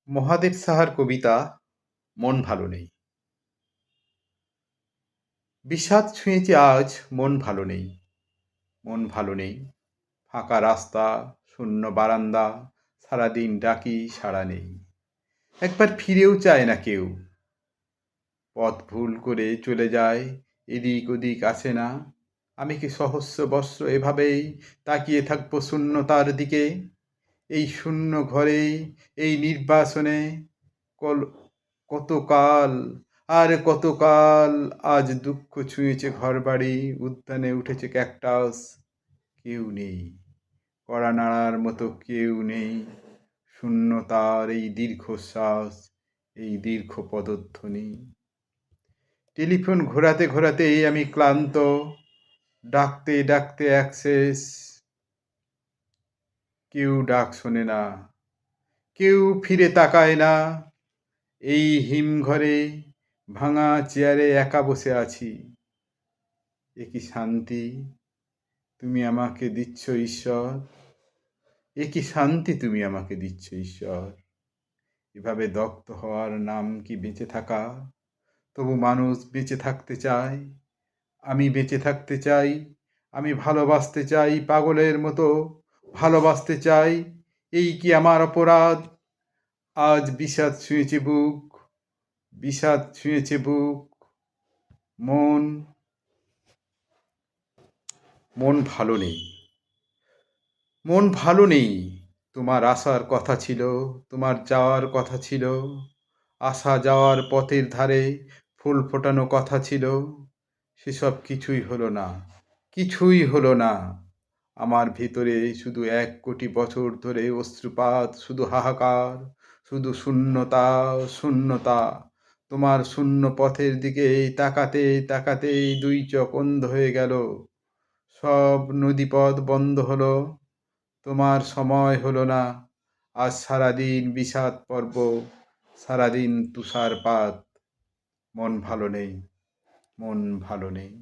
মহাদেব সাহার কবিতা মন ভালো নেই। বিষাদ ছুঁয়েছে আজ, মন ভালো নেই। মন ভালো নেই, ফাঁকা রাস্তা, শূন্য বারান্দা, সারাদিন ডাকি সাড়া নেই। একবার ফিরেও চায় না কেউ, পথ ভুল করে চলে যায়, এদিক ওদিক আসে না। আমি কি সহস্র বৎসর এভাবেই তাকিয়ে থাকবো শূন্যতার দিকে? এই শূন্য ঘরে, এই নির্বাসনে, কল কতকাল, আর কতকাল। আজ দুঃখ ছুঁয়েছে ঘরবাড়ি, উদ্যানে উঠেছে ক্যাকটাস। কেউ নেই, কড়া নাড়ার মতো কেউ নেই। শূন্যতার এই দীর্ঘশ্বাস, এই দীর্ঘ পদধ্বনি। টেলিফোন ঘোরাতে ঘোরাতেই আমি ক্লান্ত, ডাকতে ডাকতে অ্যাক্সেস। কেউ ডাক শোনে না, কেউ ফিরে তাকায় না। এই হিমঘরে ভাঙা চেয়ারে একা বসে আছি। এ কি শান্তি তুমি আমাকে দিচ্ছ ঈশ্বর? এ কি শান্তি তুমি আমাকে দিচ্ছ ঈশ্বর? এভাবে দগ্ধ হওয়ার নাম কি বেঁচে থাকা? তবু মানুষ বেঁচে থাকতে চায়। আমি বেঁচে থাকতে চাই। আমি ভালোবাসতে চাই পাগলের মতো, ভালোবাসতে চাই। এই কি আমার অপরাধ? আজ বিষাদ ছুঁয়েছে বুক, বিষাদ ছুঁয়েছে বুক। মন মন ভালো নেই। মন ভালো নেই। তোমার আসার কথা ছিল, তোমার যাওয়ার কথা ছিল। আসা যাওয়ার পথের ধারে ফুল ফোটানো কথা ছিল। সেসব কিছুই হলো না, কিছুই হলো না। আমার ভিতরে শুধু ১ কোটি বছর ধরে অশ্রুপাত, শুধু হাহাকার, শুধু শূন্যতা, শূন্যতা। তোমার শূন্য পথের দিকে তাকাতে তাকাতেই ২ চোখ অন্ধ হয়ে গেল। সব নদীপথ বন্ধ হলো, তোমার সময় হলো না। আজ সারাদিন বিষাদ পর্ব, সারাদিন তুষারপাত। মন ভালো নেই, মন ভালো নেই।